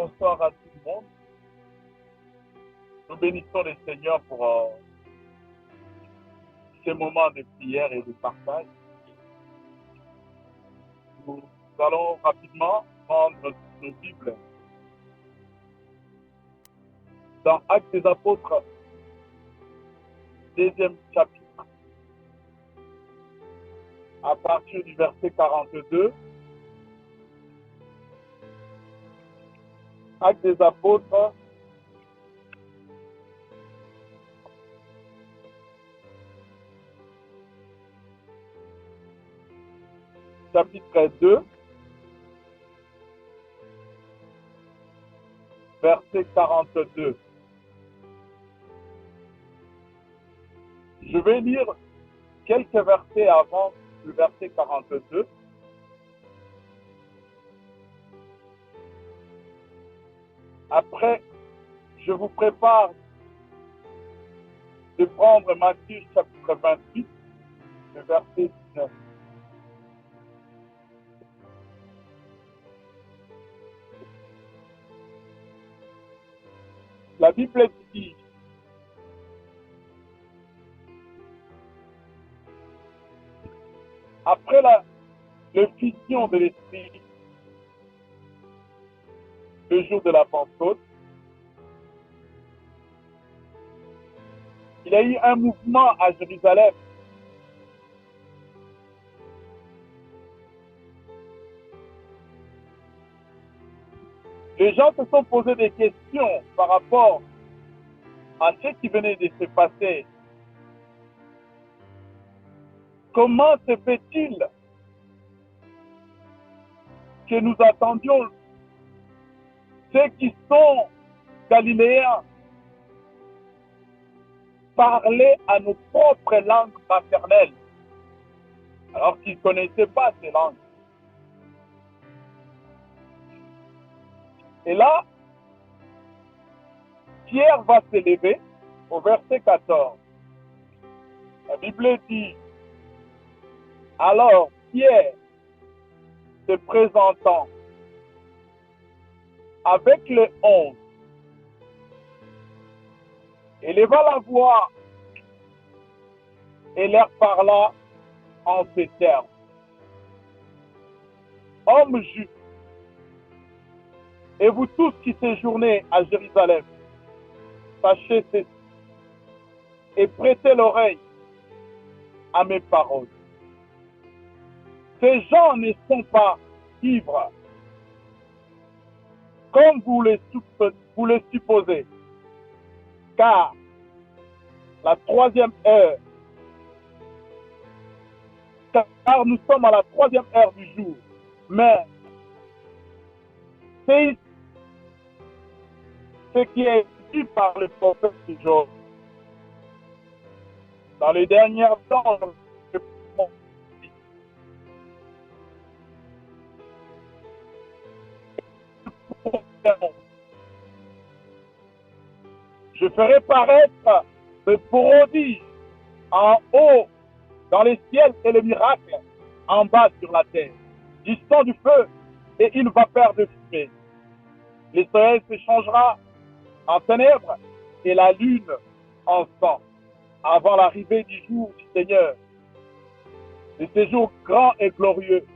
Bonsoir à tout le monde. Nous bénissons le Seigneur pour ces moments de prière et de partage. Nous allons rapidement prendre nos Bibles dans Actes des Apôtres, deuxième chapitre, à partir du verset 42. Actes des Apôtres, chapitre 2, verset 42. Je vais lire quelques versets avant le verset 42. Après, je vous prépare de prendre Matthieu chapitre 28, le verset 19. La Bible dit: après le fusion de l'Esprit, le jour de la Pentecôte, il y a eu un mouvement à Jérusalem. Les gens se sont posés des questions par rapport à ce qui venait de se passer. Comment se fait-il que nous attendions ceux qui sont galiléens parler à nos propres langues maternelles, alors qu'ils ne connaissaient pas ces langues? Et là, Pierre va s'élever au verset 14. La Bible dit: alors Pierre, se présentant avec les 11, éleva la voix et leur parla en ces termes: hommes juifs, et vous tous qui séjournez à Jérusalem, sachez ceci et prêtez l'oreille à mes paroles. Ces gens ne sont pas ivres, comme vous le supposez, car la troisième heure, car nous sommes à la troisième heure du jour, mais c'est ce qui est dit par le prophète Job. Dans les derniers temps, je ferai paraître le prodige en haut dans les ciels et le miracle en bas sur la terre, du sang, du feu et une vapeur de fumée. Le soleil se changera en ténèbres et la lune en sang, avant l'arrivée du jour du Seigneur, de ce jour grand et glorieux.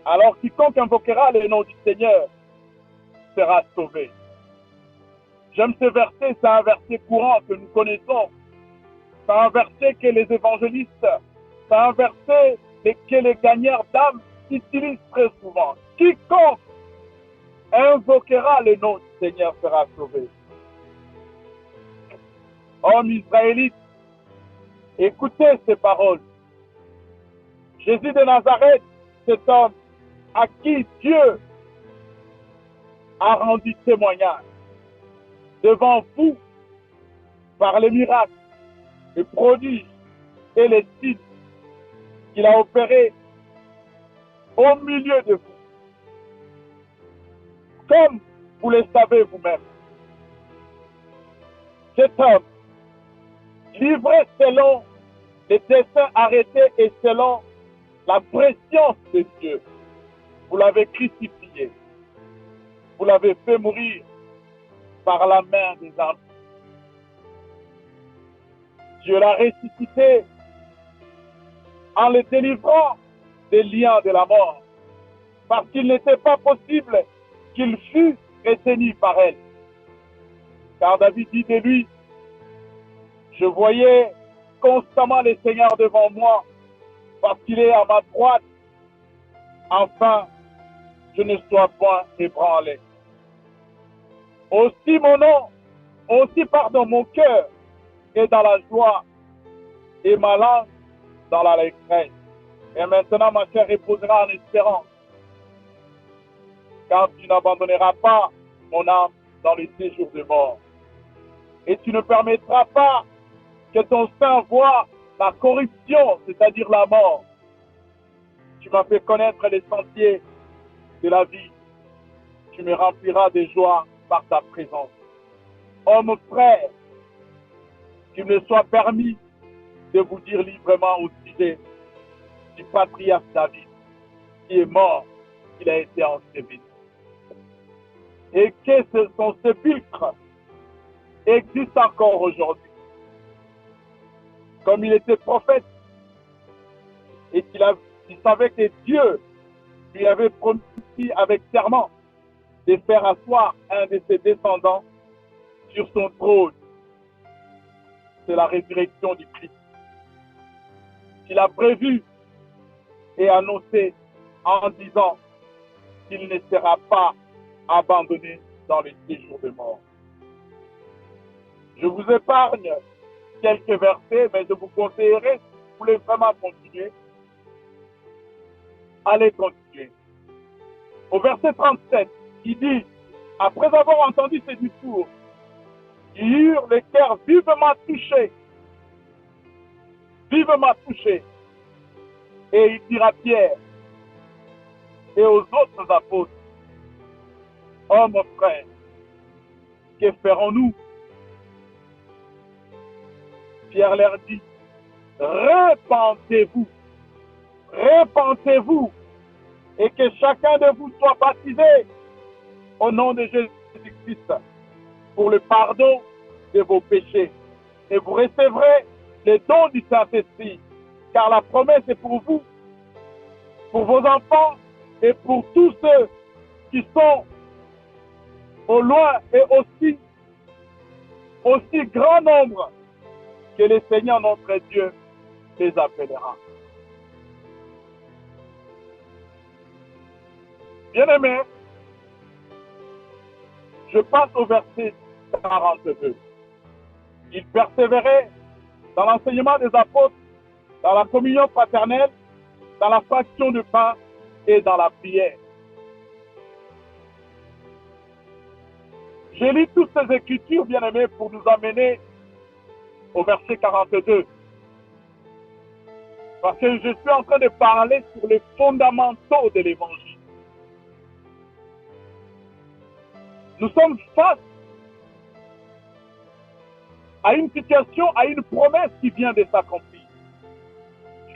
Alors quiconque invoquera le nom du Seigneur sera sauvé. J'aime ce verset, c'est un verset courant que nous connaissons. C'est un verset que les évangélistes, c'est un verset que les gagnants d'âme utilisent très souvent. Quiconque invoquera le nom du Seigneur sera sauvé. Hommes israélites, écoutez ces paroles. Jésus de Nazareth, cet homme à qui Dieu a rendu témoignage devant vous par les miracles, les prodiges et les signes qu'il a opérés au milieu de vous. Comme vous le savez vous-même, cet homme, livré selon les desseins arrêtés et selon la préscience de Dieu, vous l'avez crucifié. vous l'avez fait mourir par la main des hommes. Dieu l'a ressuscité en le délivrant des liens de la mort, parce qu'il n'était pas possible qu'il fût retenu par elle. Car David dit de lui, je voyais constamment le Seigneur devant moi, parce qu'il est à ma droite, enfin, je ne sois point ébranlé. Aussi mon cœur est dans la joie et ma langue dans l'allégresse. Et maintenant, ma chair reposera en espérance, car tu n'abandonneras pas mon âme dans les séjours de mort. Et tu ne permettras pas que ton sein voie la corruption, c'est-à-dire la mort. Tu m'as fait connaître les sentiers de la vie. Tu me rempliras de joie par ta présence. Oh mon frère, qu'il me soit permis de vous dire librement au sujet du patriarche David, qui est mort, il a été enseveli. Et que son sépulcre existe encore aujourd'hui. Comme il était prophète et qu'il savait que Dieu lui avait promis avec serment de faire asseoir un de ses descendants sur son trône. C'est la résurrection du Christ. Il a prévu et annoncé en disant qu'il ne sera pas abandonné dans les séjours de mort. Je vous épargne quelques versets, mais je vous conseillerais, si vous voulez vraiment continuer, allez continuer. Au verset 37, il dit, après avoir entendu ces discours, ils eurent le cœur vivement touché, et il dira à Pierre et aux autres apôtres, oh mon frère, que ferons-nous? Pierre leur dit, repentez-vous, et que chacun de vous soit baptisé au nom de Jésus-Christ pour le pardon de vos péchés. Et vous recevrez les dons du Saint-Esprit, car la promesse est pour vous, pour vos enfants et pour tous ceux qui sont au loin et aussi grand nombre que le Seigneur notre Dieu les appellera. Bien-aimés, je passe au verset 42. Ils persévéraient dans l'enseignement des apôtres, dans la communion fraternelle, dans la fraction de pain et dans la prière. J'ai lu toutes ces écritures, bien-aimés, pour nous amener au verset 42. Parce que je suis en train de parler sur les fondamentaux de l'évangile. Nous sommes face à une situation, à une promesse qui vient de s'accomplir.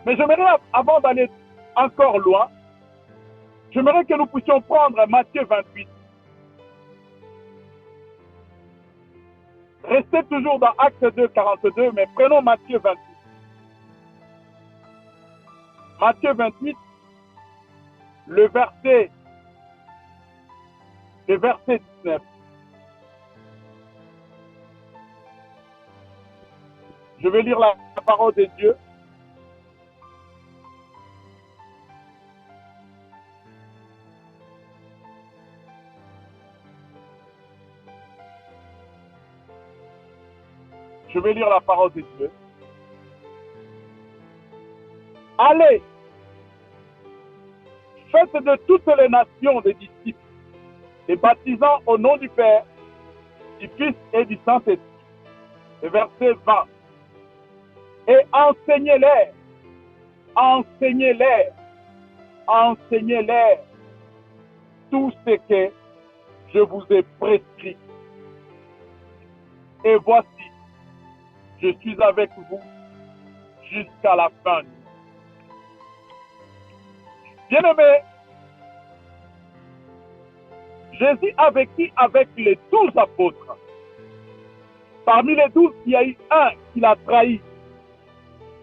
Mais j'aimerais, avant d'aller encore loin, j'aimerais que nous puissions prendre Matthieu 28. Restez toujours dans Acte 2, 42, mais prenons Matthieu 28. Matthieu 28, le verset 19. Je vais lire la parole de Dieu. Je vais lire la parole de Dieu. Allez, faites de toutes les nations des disciples, les baptisant au nom du Père, du Fils et du Saint-Esprit. Le verset 20. Et enseignez-les tout ce que je vous ai prescrit. Et voici, je suis avec vous jusqu'à la fin. Bien-aimés, Jésus a vécu avec les 12 apôtres. Parmi les 12, il y a eu un qui l'a trahi,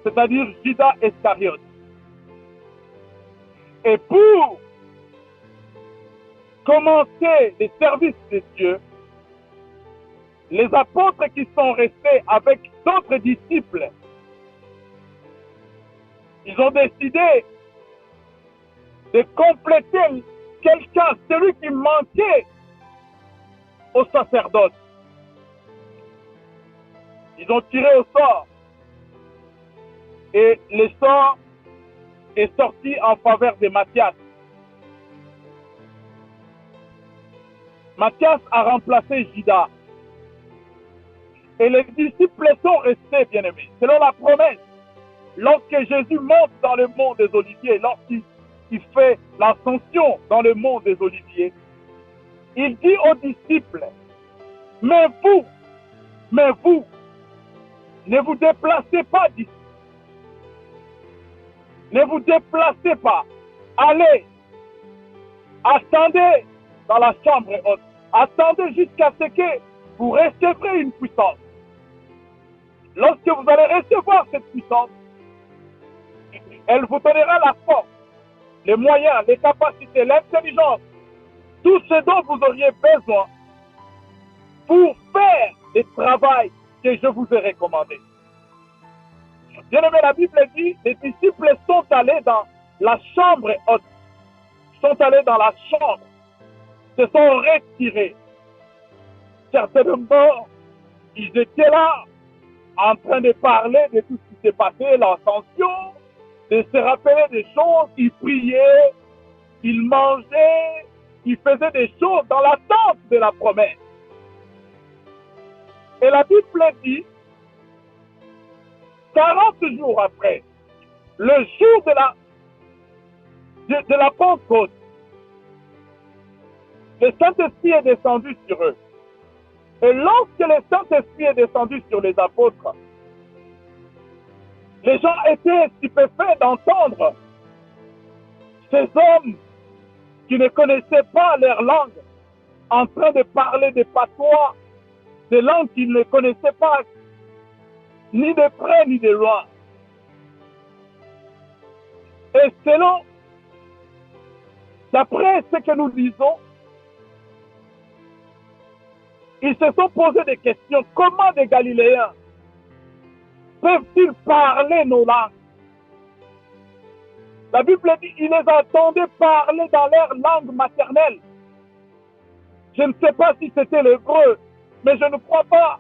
c'est-à-dire Judas Iscariote. Et pour commencer les services de Dieu, les apôtres qui sont restés avec d'autres disciples, ils ont décidé de compléter quelqu'un, celui qui manquait au sacerdoce. Ils ont tiré au sort. Et le sort est sorti en faveur de Matthias. Matthias a remplacé Judas. Et les disciples sont restés, bien-aimés. Selon la promesse, lorsque Jésus monte dans le mont des Oliviers, lorsqu'il fait l'ascension dans le mont des Oliviers, il dit aux disciples, mais vous, ne vous déplacez pas d'ici. Ne vous déplacez pas. Allez, attendez dans la chambre haute. Attendez jusqu'à ce que vous recevrez une puissance. Lorsque vous allez recevoir cette puissance, elle vous donnera la force, les moyens, les capacités, l'intelligence, tout ce dont vous auriez besoin pour faire le travail que je vous ai recommandé. Bien aimé, la Bible dit, les disciples sont allés dans la chambre haute, sont allés dans la chambre, se sont retirés. Certainement, ils étaient là, en train de parler de tout ce qui s'est passé, l'ascension, de se rappeler des choses, ils priaient, ils mangeaient, ils faisaient des choses dans l'attente de la promesse. Et la Bible dit, 40 jours après, le jour de la Pentecôte, le Saint-Esprit est descendu sur eux. Et lorsque le Saint-Esprit est descendu sur les apôtres, les gens étaient stupéfaits d'entendre ces hommes qui ne connaissaient pas leur langue en train de parler des patois, des langues qu'ils ne connaissaient pas, ni de près ni de loin. Et selon, d'après ce que nous lisons, ils se sont posé des questions. Comment des Galiléens peuvent-ils parler nos langues? La Bible dit qu'ils les entendaient parler dans leur langue maternelle. Je ne sais pas si c'était l'hébreu, mais je ne crois pas.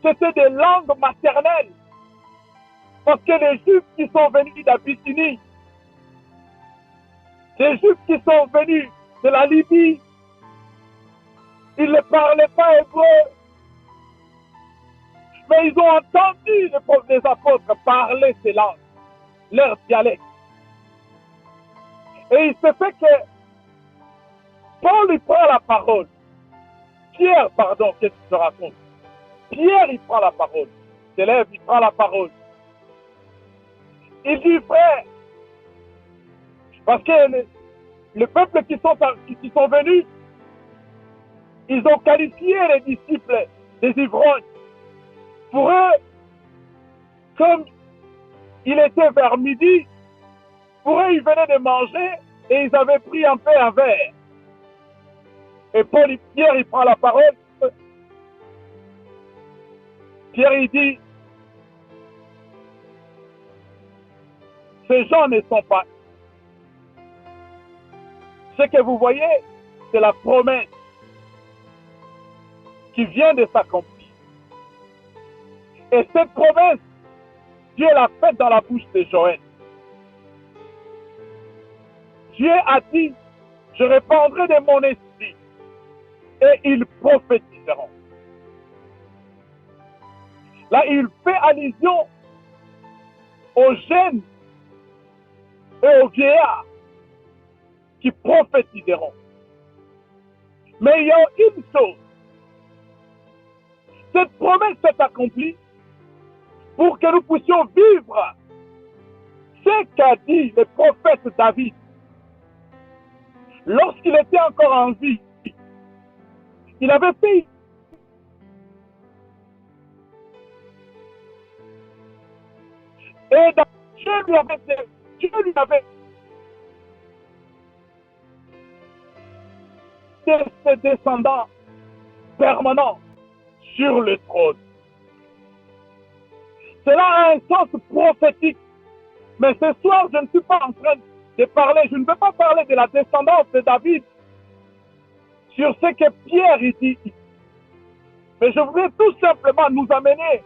C'était des langues maternelles. Parce que les Juifs qui sont venus d'Abyssinie, les Juifs qui sont venus de la Libye, ils ne parlaient pas hébreu. Mais ils ont entendu les apôtres parler ces langues, leur dialecte. Et il se fait que Paul lui prend la parole. Pierre, pardon, qu'est-ce que je raconte? Pierre, il prend la parole. Il se lève, il prend la parole. Il dit, frère, parce que le peuple qui sont venus, ils ont qualifié les disciples des ivrognes. Pour eux, comme il était vers midi, pour eux, ils venaient de manger et ils avaient pris un peu un verre. Et Pierre, il prend la parole. Pierre, il dit, ces gens ne sont pas. Ce que vous voyez, c'est la promesse qui vient de s'accomplir. Et cette promesse, Dieu l'a faite dans la bouche de Joël. Dieu a dit, je répandrai de mon esprit et ils prophétiseront. Là, il fait allusion aux jeunes et aux vieillards qui prophétiseront. Mais il y a une chose. Cette promesse s'est accomplie pour que nous puissions vivre ce qu'a dit le prophète David lorsqu'il était encore en vie. Il avait fait et Dieu lui avait ses descendants permanents sur le trône. Cela a un sens prophétique. Mais ce soir, je ne suis pas en train de parler, je ne veux pas parler de la descendance de David sur ce que Pierre dit. Mais je voudrais tout simplement nous amener,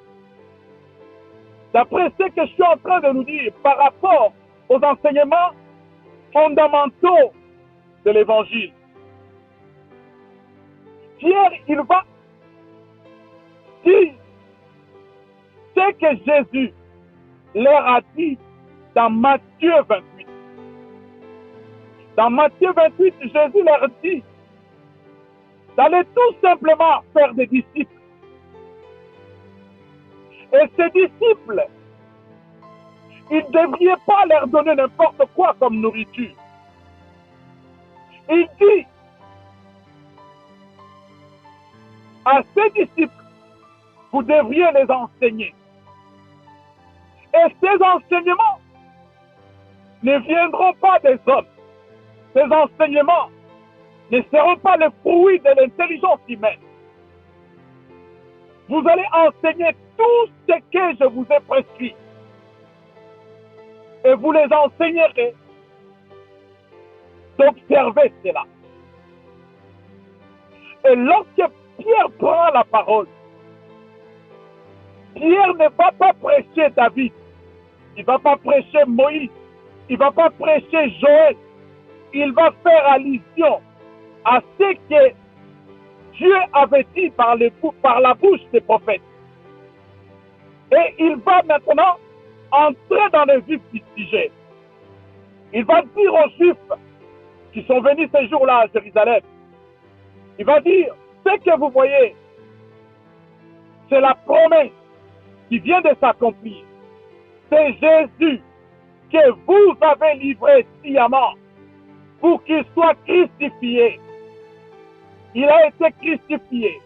d'après ce que je suis en train de nous dire, par rapport aux enseignements fondamentaux de l'Évangile. Pierre, il va dire ce que Jésus leur a dit dans Matthieu 28. Dans Matthieu 28, Jésus leur dit d'aller tout simplement faire des disciples. Et ces disciples, ils ne devraient pas leur donner n'importe quoi comme nourriture. Il dit à ces disciples, vous devriez les enseigner. Et ces enseignements ne viendront pas des hommes. Ces enseignements ne seront pas le fruit de l'intelligence humaine. Vous allez enseigner tout ce que je vous ai prescrit. Et vous les enseignerez d'observer cela. Et lorsque Pierre prend la parole, Pierre ne va pas prêcher David, il ne va pas prêcher Moïse, il ne va pas prêcher Joël, il va faire allusion à ce que Dieu avait dit par la bouche des prophètes. Et il va maintenant entrer dans le vif du sujet. Il va dire aux Juifs qui sont venus ces jours-là à Jérusalem, il va dire, ce que vous voyez, c'est la promesse qui vient de s'accomplir. C'est Jésus que vous avez livré sciemment pour qu'il soit crucifié. Il a été crucifié,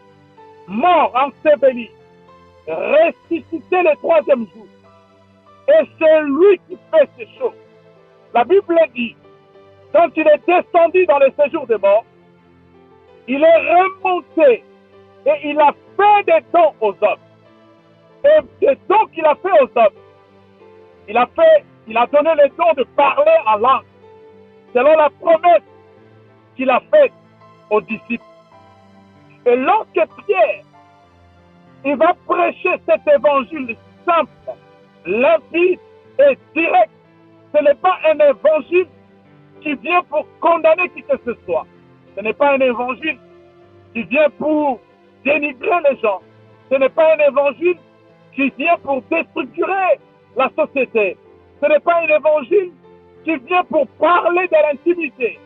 mort, enseveli, ressuscité le troisième jour. Et c'est lui qui fait ces choses. La Bible dit, quand il est descendu dans le séjour des morts, il est remonté et il a fait des dons aux hommes. Et des dons qu'il a fait aux hommes, il a donné le don de parler en langue, selon la promesse qu'il a faite aux disciples. Et lorsque Pierre, il va prêcher cet évangile simple, limpide et direct, ce n'est pas un évangile qui vient pour condamner qui que ce soit. Ce n'est pas un évangile qui vient pour dénigrer les gens. Ce n'est pas un évangile qui vient pour déstructurer la société. Ce n'est pas un évangile qui vient pour parler de l'intimité.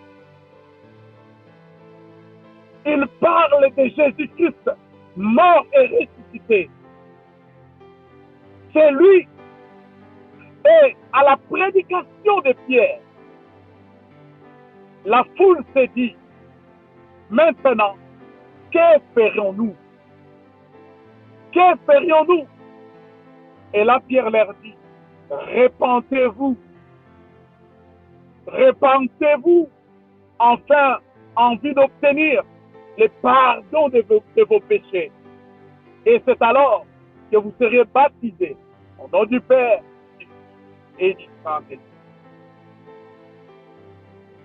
Il parle de Jésus-Christ, mort et ressuscité. C'est lui. Et à la prédication de Pierre, la foule s'est dit, maintenant, que ferions-nous? Que ferions-nous? Et là, Pierre leur dit, répentez-vous. Répentez-vous, enfin, en vue d'obtenir le pardon de vos péchés. Et c'est alors que vous serez baptisés au nom du Père et du Saint-Esprit.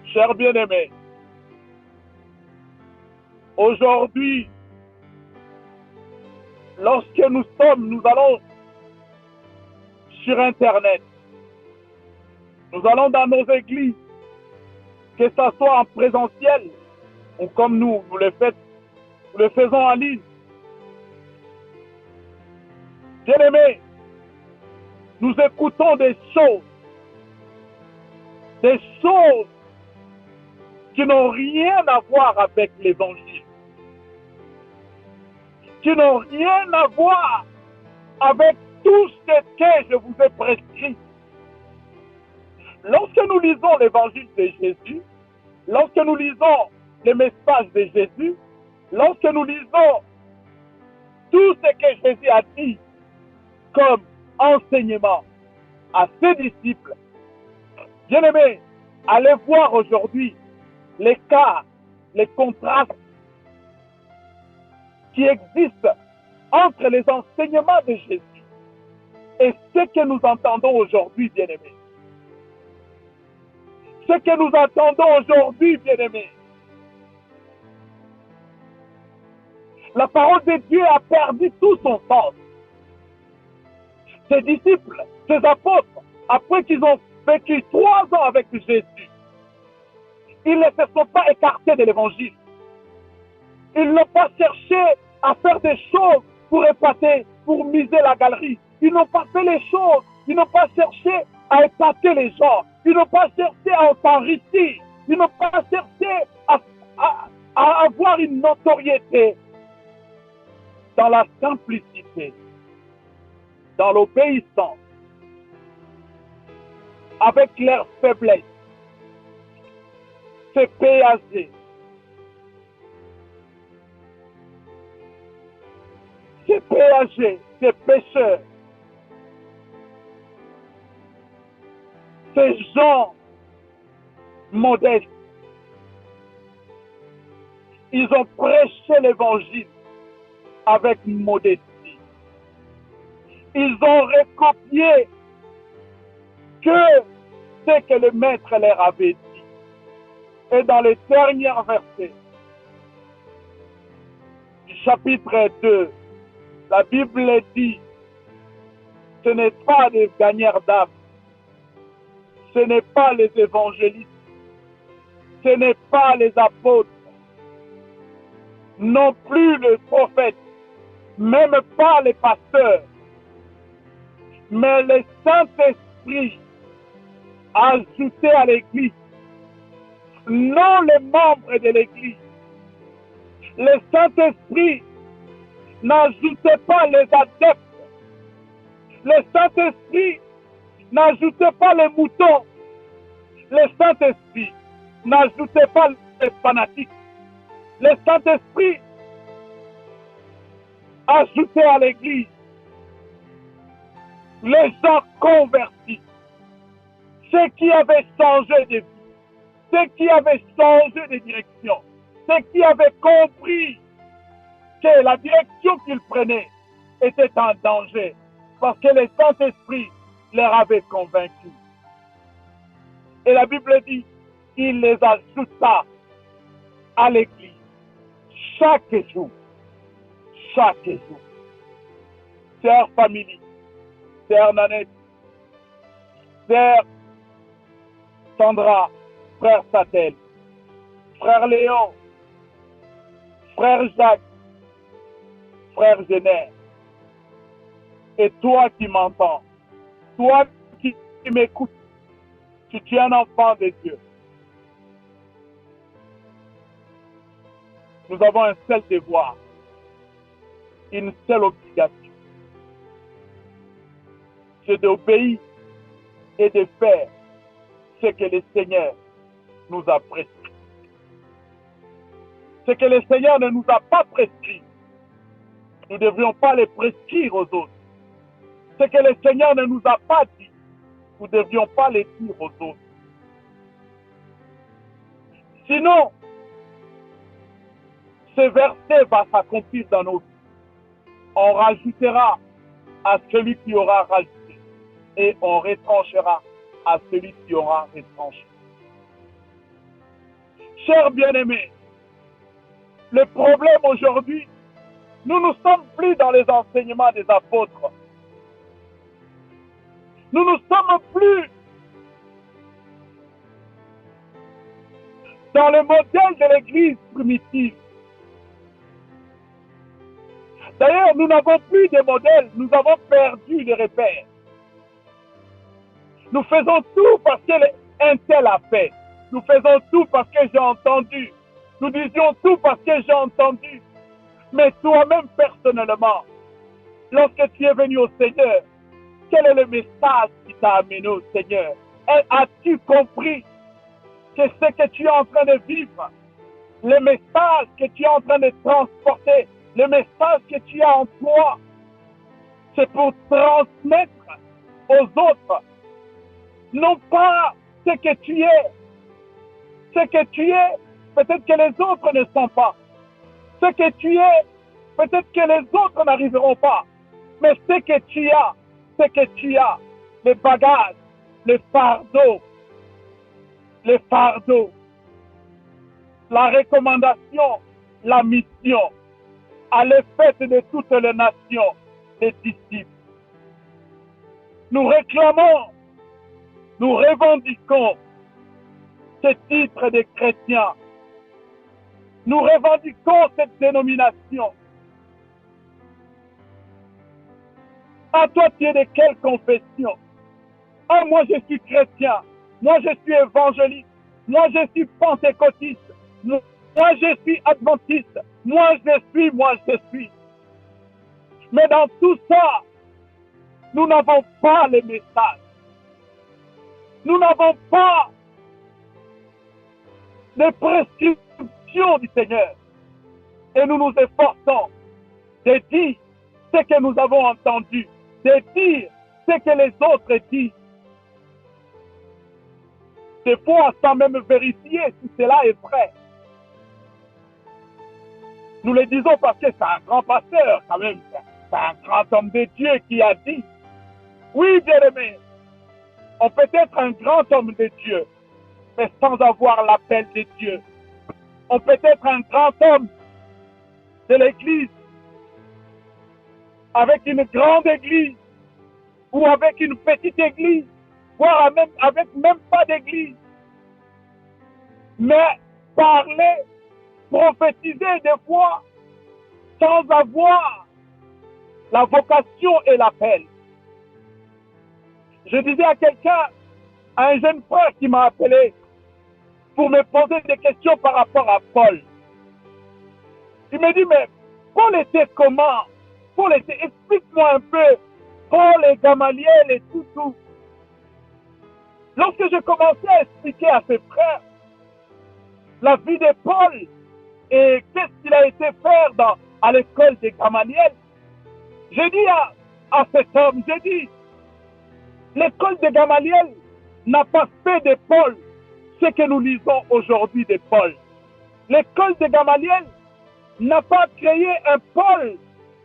Chers bien-aimés, aujourd'hui, lorsque nous allons sur Internet, nous allons dans nos églises, que ce soit en présentiel ou comme nous le faisons en ligne. Bien-aimés, nous écoutons des choses qui n'ont rien à voir avec l'Évangile, qui n'ont rien à voir avec tout ce que je vous ai prescrit. Lorsque nous lisons l'Évangile de Jésus, lorsque nous lisons les messages de Jésus, lorsque nous lisons tout ce que Jésus a dit comme enseignement à ses disciples, bien-aimés, allez voir aujourd'hui l'écart, les contrastes qui existent entre les enseignements de Jésus et ce que nous entendons aujourd'hui, bien-aimés. Ce que nous entendons aujourd'hui, bien-aimés. La parole de Dieu a perdu tout son sens. Ses disciples, ses apôtres, après qu'ils ont vécu 3 ans avec Jésus, ils ne se sont pas écartés de l'évangile. Ils n'ont pas cherché à faire des choses pour épater, pour miser la galerie. Ils n'ont pas fait les choses. Ils n'ont pas cherché à épater les gens. Ils n'ont pas cherché à s'enrichir. Ils n'ont pas cherché à avoir une notoriété. Dans la simplicité, dans l'obéissance, avec leur faiblesse, c'est péager. C'est péager, c'est pécheurs. Ces gens modestes, ils ont prêché l'évangile avec modestie. Ils ont recopié que ce que le maître leur avait dit. Et dans les derniers versets du chapitre 2, la Bible dit, ce n'est pas des gagneurs d'âme, ce n'est pas les évangélistes, ce n'est pas les apôtres, non plus les prophètes, même pas les pasteurs, mais le Saint-Esprit ajouté à l'Église, non les membres de l'Église. Le Saint-Esprit n'ajoutait pas les adeptes. Le Saint-Esprit n'ajoutait pas les moutons. Le Saint-Esprit n'ajoutait pas les fanatiques. Le Saint-Esprit ajoutait à l'Église les gens convertis, ceux qui avaient changé de vie, ceux qui avaient changé de direction, ceux qui avaient compris que la direction qu'ils prenaient était en danger, parce que le Saint-Esprit leur avait convaincus. Et la Bible dit, il les ajouta à l'Église chaque jour. Chaque jour. Chère famille, chère Nanette, chère Sandra, frère Satel, frère Léon, frère Jacques, frère Génère, et toi qui m'entends, toi qui m'écoutes, si tu es un enfant de Dieu, nous avons un seul devoir, une seule obligation, c'est d'obéir et de faire ce que le Seigneur nous a prescrit. Ce que le Seigneur ne nous a pas prescrit, nous ne devrions pas le prescrire aux autres. Ce que le Seigneur ne nous a pas dit, nous ne devions pas le dire aux autres. Sinon, ce verset va s'accomplir dans nos vies. On rajoutera à celui qui aura rajouté et on retranchera à celui qui aura retranché. Chers bien-aimés, le problème aujourd'hui, nous ne sommes plus dans les enseignements des apôtres. Nous ne sommes plus dans le modèle de l'Église primitive. D'ailleurs, nous n'avons plus de modèle, nous avons perdu les repères. Nous faisons tout parce qu'un tel a fait. Nous faisons tout parce que j'ai entendu. Nous disions tout parce que j'ai entendu. Mais toi-même, personnellement, lorsque tu es venu au Seigneur, quel est le message qui t'a amené au Seigneur? As-tu compris que ce que tu es en train de vivre, le message que tu es en train de transporter, le message que tu as en toi, c'est pour transmettre aux autres, non pas ce que tu es. Ce que tu es, peut-être que les autres ne sont pas. Ce que tu es, peut-être que les autres n'arriveront pas. Mais ce que tu as, les bagages, les fardeaux, la recommandation, la mission, à l'effet de toutes les nations, les disciples. Nous réclamons, nous revendiquons ce titre de chrétien. Nous revendiquons cette dénomination. À toi, tu es de quelle confession? Ah, moi, je suis chrétien. Moi, je suis évangéliste. Moi, je suis pentecôtiste. Moi, je suis adventiste. Moi, je suis. Mais dans tout ça, nous n'avons pas le message. Nous n'avons pas les prescriptions du Seigneur. Et nous nous efforçons de dire ce que nous avons entendu, de dire ce que les autres disent. Des fois, sans même vérifier si cela est vrai. Nous le disons parce que c'est un grand pasteur, quand même. C'est un grand homme de Dieu qui a dit. Oui, bien-aimé, on peut être un grand homme de Dieu, mais sans avoir l'appel de Dieu. On peut être un grand homme de l'Église, avec une grande Église, ou avec une petite Église, voire avec même pas d'Église. Mais parler, prophétiser des fois, sans avoir la vocation et l'appel. Je disais à quelqu'un, à un jeune frère qui m'a appelé pour me poser des questions par rapport à Paul. Il me dit, mais Paul était comment? Paul était, explique-moi un peu, Paul et Gamaliel et tout. Lorsque je commençais à expliquer à ses frères la vie de Paul et qu'est-ce qu'il a été faire à l'école de Gamaliel, j'ai dit à cet homme, j'ai dit, l'école de Gamaliel n'a pas fait de Paul ce que nous lisons aujourd'hui de Paul. L'école de Gamaliel n'a pas créé un Paul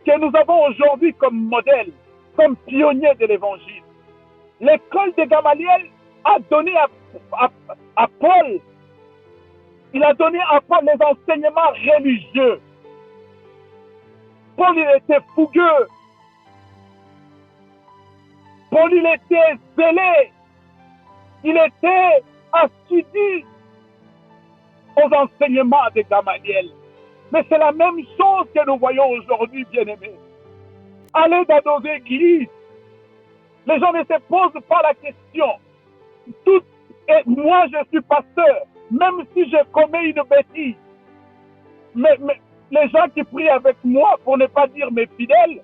que nous avons aujourd'hui comme modèle, comme pionnier de l'évangile. L'école de Gamaliel a donné à Paul, il a donné à Paul les enseignements religieux. Paul, il était fougueux. Paul, il était zélé. Il était assidu aux enseignements de Gamaliel. Mais c'est la même chose que nous voyons aujourd'hui, bien-aimés. Allez dans nos églises. Les gens ne se posent pas la question. Moi, je suis pasteur, même si je commets une bêtise. Mais les gens qui prient avec moi, pour ne pas dire mes fidèles,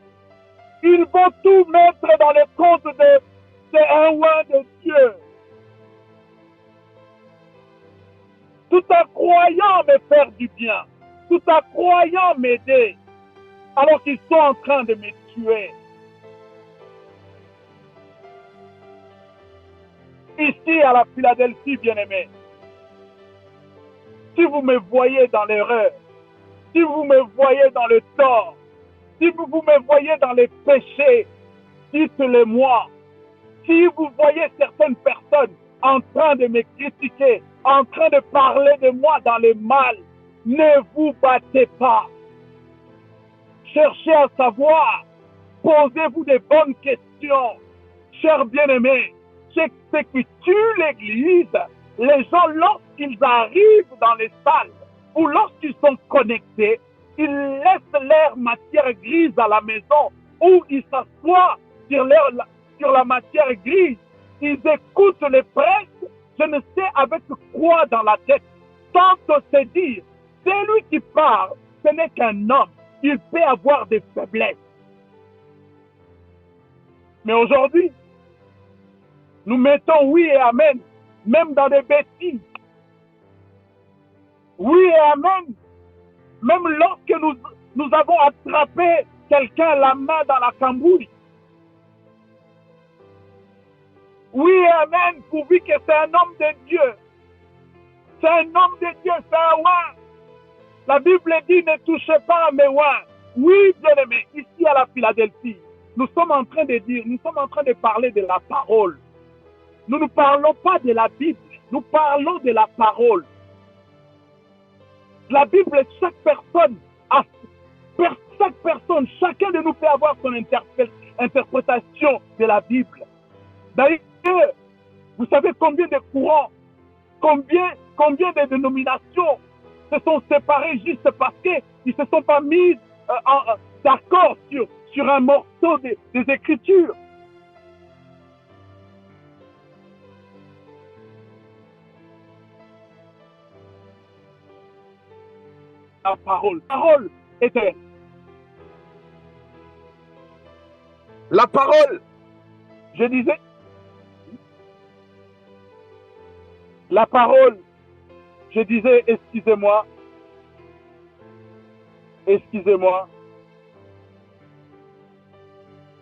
ils vont tout mettre dans le compte de un roi de Dieu. Tout en croyant me faire du bien, tout en croyant m'aider, alors qu'ils sont en train de me tuer. Ici, à la Philadelphie, bien-aimés, si vous me voyez dans l'erreur, si vous me voyez dans le tort, si vous me voyez dans les péchés, dites-le-moi. Si vous voyez certaines personnes en train de me critiquer, en train de parler de moi dans le mal, ne vous battez pas. Cherchez à savoir, posez-vous de bonnes questions. Chers bien-aimés, ce qui tue l'Église, les gens, lorsqu'ils arrivent dans les salles ou lorsqu'ils sont connectés, ils laissent leur matière grise à la maison ou ils s'assoient sur la matière grise. Ils écoutent les prêches, je ne sais avec quoi dans la tête, sans se dire, celui qui parle, ce n'est qu'un homme, il peut avoir des faiblesses. Mais aujourd'hui, nous mettons oui et amen, même dans des bêtises. Oui et amen. Même lorsque nous avons attrapé quelqu'un la main dans la cambouille. Oui et amen, pourvu que c'est un homme de Dieu. C'est un homme de Dieu, c'est un roi. La Bible dit ne touchez pas à mes rois. Oui, bien-aimé, ici à la Philadelphie, nous sommes en train de parler de la parole. Nous ne parlons pas de la Bible, nous parlons de la parole. La Bible, chaque personne, chacun de nous peut avoir son interprétation de la Bible. D'ailleurs, vous savez combien de courants, combien de dénominations se sont séparées juste parce qu'ils ne se sont pas mis d'accord sur un morceau des Écritures. La parole est la parole, je disais, la parole, je disais, excusez-moi,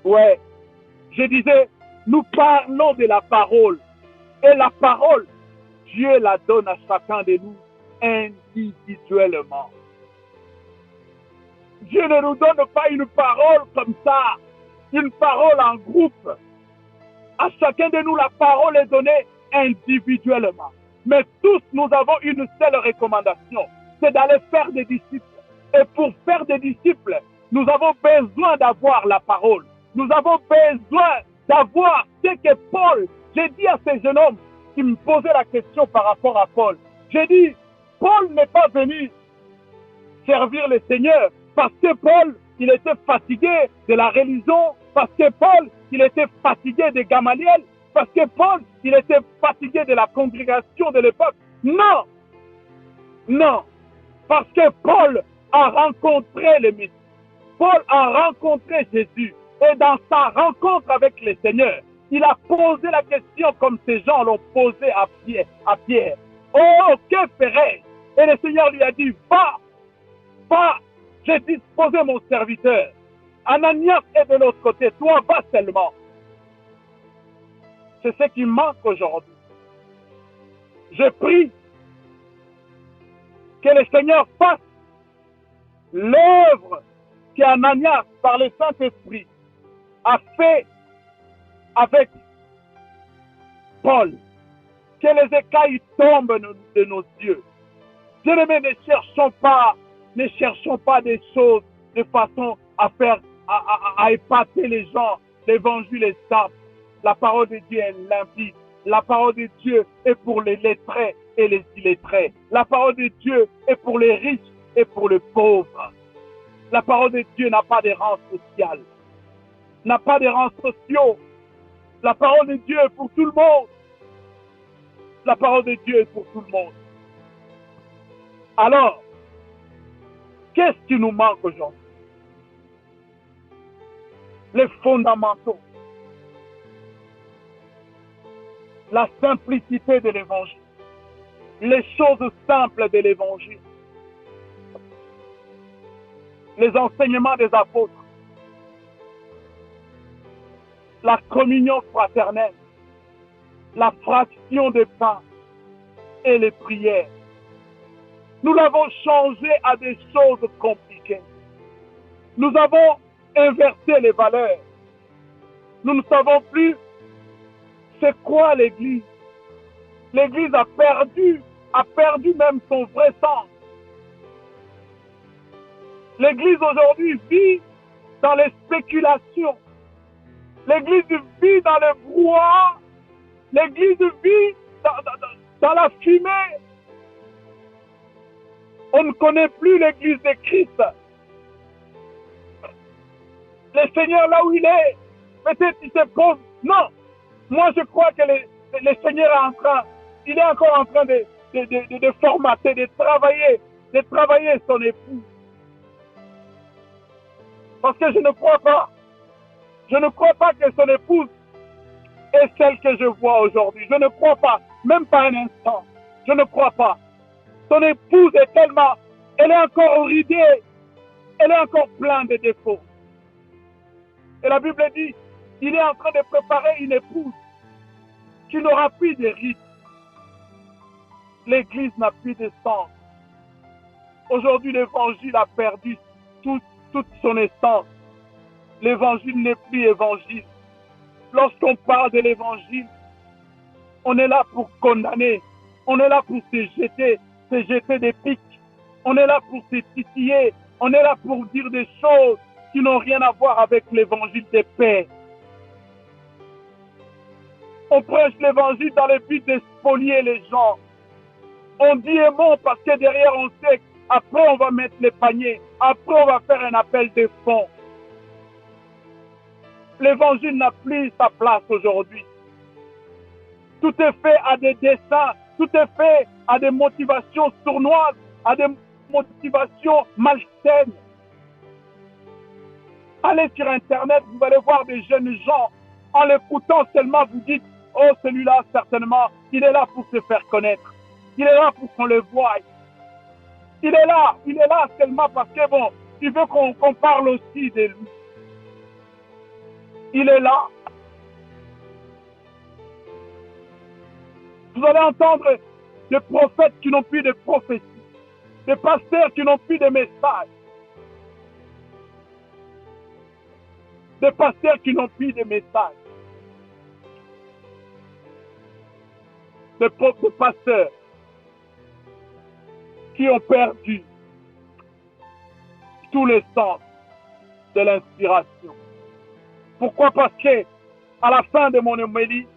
ouais, je disais, nous parlons de la parole, et la parole, Dieu la donne à chacun de nous individuellement. Dieu ne nous donne pas une parole comme ça, une parole en groupe. À chacun de nous, la parole est donnée individuellement. Mais tous, nous avons une seule recommandation, c'est d'aller faire des disciples. Et pour faire des disciples, nous avons besoin d'avoir la parole. Nous avons besoin d'avoir ce que Paul, j'ai dit à ces jeunes hommes qui me posaient la question par rapport à Paul. J'ai dit, Paul n'est pas venu servir le Seigneur parce que Paul, il était fatigué de la religion, parce que Paul, il était fatigué de Gamaliel, parce que Paul, il était fatigué de la congrégation de l'époque. Non, non, parce que Paul a rencontré le Messie. Paul a rencontré Jésus. Et dans sa rencontre avec le Seigneur, il a posé la question comme ces gens l'ont posé à Pierre. Oh, que ferais-je? Et le Seigneur lui a dit, va, j'ai disposé mon serviteur. Ananias est de l'autre côté, toi va seulement. C'est ce qui manque aujourd'hui. Je prie que le Seigneur fasse l'œuvre qu'Ananias, par le Saint-Esprit, a fait avec Paul. Que les écailles tombent de nos yeux. Bien-aimés, ne cherchons pas des choses de façon à épater les gens. L'évangile est simple. La parole de Dieu est limpide. La parole de Dieu est pour les lettrés et les illettrés. La parole de Dieu est pour les riches et pour les pauvres. La parole de Dieu n'a pas de rang social, n'a pas de rangs sociaux. La parole de Dieu est pour tout le monde. La parole de Dieu est pour tout le monde. Alors, qu'est-ce qui nous manque aujourd'hui? Les fondamentaux. La simplicité de l'évangile. Les choses simples de l'évangile. Les enseignements des apôtres. La communion fraternelle. La fraction des pains et les prières. Nous l'avons changé à des choses compliquées. Nous avons inversé les valeurs. Nous ne savons plus c'est quoi l'Église. L'Église a perdu même son vrai sens. L'Église aujourd'hui vit dans les spéculations. L'Église vit dans le brouhaha. L'Église vit dans la fumée. On ne connaît plus l'Église de Christ. Le Seigneur, là où il est, peut-être il se pose. Non, moi je crois que le Seigneur il est encore en train de formater, de travailler son épouse. Parce que je ne crois pas que son épouse est celle que je vois aujourd'hui. Je ne crois pas, même pas un instant. Je ne crois pas. Ton épouse est tellement, elle est encore ridée, elle est encore pleine de défauts. Et la Bible dit, il est en train de préparer une épouse qui n'aura plus de rites. L'Église n'a plus de sens. Aujourd'hui, l'Évangile a perdu toute son essence. L'Évangile n'est plus évangile. Lorsqu'on parle de l'Évangile, on est là pour condamner. On est là pour se jeter des pics. On est là pour se titiller. On est là pour dire des choses qui n'ont rien à voir avec l'Évangile de paix. On prêche l'Évangile dans le but de spolier les gens. On dit aimons parce que derrière on sait qu'après on va mettre les paniers. Après on va faire un appel de fonds. L'Évangile n'a plus sa place aujourd'hui. Tout est fait à des dessins, tout est fait à des motivations sournoises, à des motivations malsaines. Allez sur Internet, vous allez voir des jeunes gens. En l'écoutant seulement, vous dites, oh celui-là certainement, il est là pour se faire connaître. Il est là pour qu'on le voie. Il est là seulement parce que bon, il veut qu'on parle aussi de lui. Il est là. Vous allez entendre des prophètes qui n'ont plus de prophétie, des pasteurs qui n'ont plus de messages, des pasteurs qui n'ont plus de messages, des pasteurs qui ont perdu tout le sens de l'inspiration. Pourquoi? Parce que à la fin de mon homélie,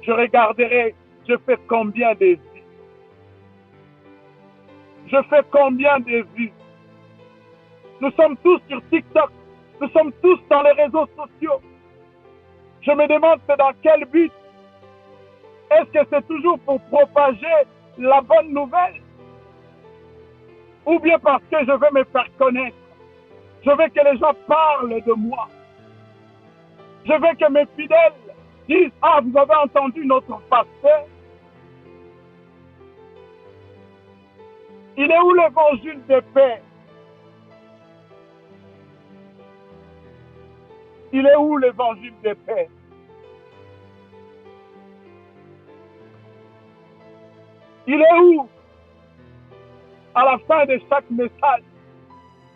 je regarderai, je fais combien de vues. Je fais combien de vues. Nous sommes tous sur TikTok. Nous sommes tous dans les réseaux sociaux. Je me demande c'est dans quel but. Est-ce que c'est toujours pour propager la bonne nouvelle? Ou bien parce que je veux me faire connaître? Je veux que les gens parlent de moi. Je veux que mes fidèles disent, ah, vous avez entendu notre pasteur? Il est où l'évangile de paix? Il est où l'évangile de paix? Il est où? À la fin de chaque message,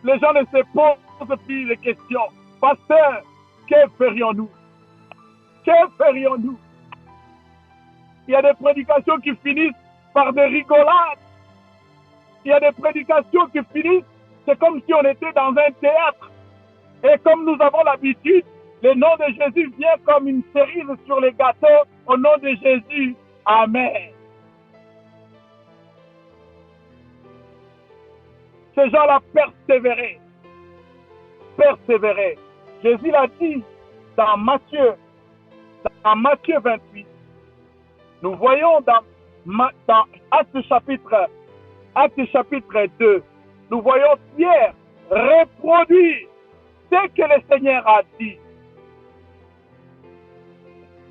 les gens ne se posent plus de questions. Pasteur, que ferions-nous? Que ferions-nous? Il y a des prédications qui finissent par des rigolades. Il y a des prédications qui finissent, c'est comme si on était dans un théâtre. Et comme nous avons l'habitude, le nom de Jésus vient comme une cerise sur les gâteaux. Au nom de Jésus, Amen. Ces gens-là persévéraient. Persévéraient. Jésus l'a dit dans Matthieu 28. Nous voyons dans Actes chapitre 2, nous voyons Pierre reproduire ce que le Seigneur a dit.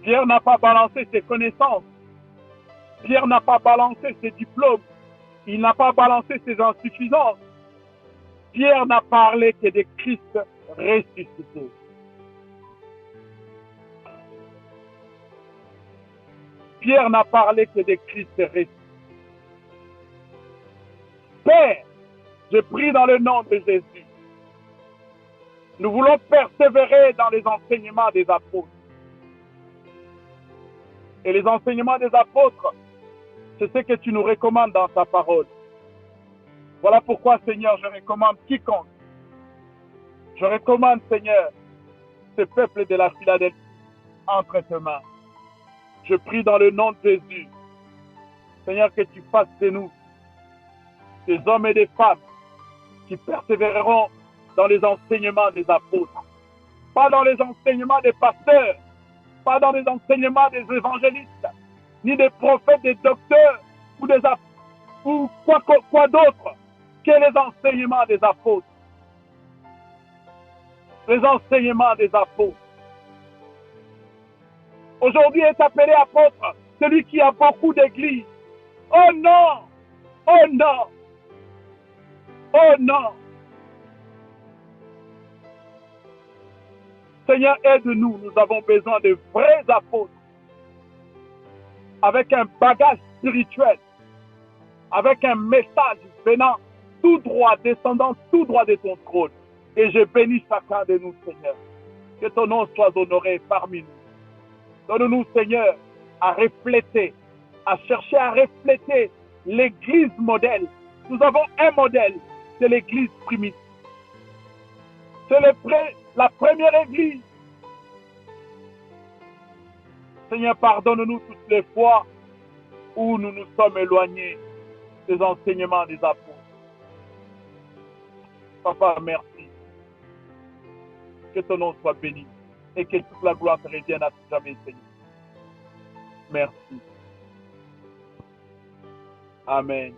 Pierre n'a pas balancé ses connaissances. Pierre n'a pas balancé ses diplômes. Il n'a pas balancé ses insuffisances. Pierre n'a parlé que de Christ ressuscité. Pierre n'a parlé que de Christ ressuscité. Père, je prie dans le nom de Jésus. Nous voulons persévérer dans les enseignements des apôtres. Et les enseignements des apôtres, c'est ce que tu nous recommandes dans ta parole. Voilà pourquoi, Seigneur, je recommande quiconque. Je recommande, Seigneur, ce peuple de la Philadelphie entre tes mains. Je prie dans le nom de Jésus, Seigneur, que tu fasses de nous des hommes et des femmes qui persévéreront dans les enseignements des apôtres. Pas dans les enseignements des pasteurs, pas dans les enseignements des évangélistes, ni des prophètes, des docteurs ou quoi d'autre que les enseignements des apôtres. Les enseignements des apôtres. Aujourd'hui est appelé apôtre celui qui a beaucoup d'églises. Oh non! Oh non! Oh non! Seigneur, aide-nous. Nous avons besoin de vrais apôtres avec un bagage spirituel, avec un message venant tout droit, descendant tout droit de ton trône. Et je bénis chacun de nous, Seigneur. Que ton nom soit honoré parmi nous. Donne-nous, Seigneur, à refléter, à chercher à refléter l'Église modèle. Nous avons un modèle, c'est l'Église primitive. C'est la première Église. Seigneur, pardonne-nous toutes les fois où nous nous sommes éloignés des enseignements des apôtres. Papa, merci. Que ton nom soit béni et que toute la gloire te revienne à tout jamais, Seigneur. Merci. Amen.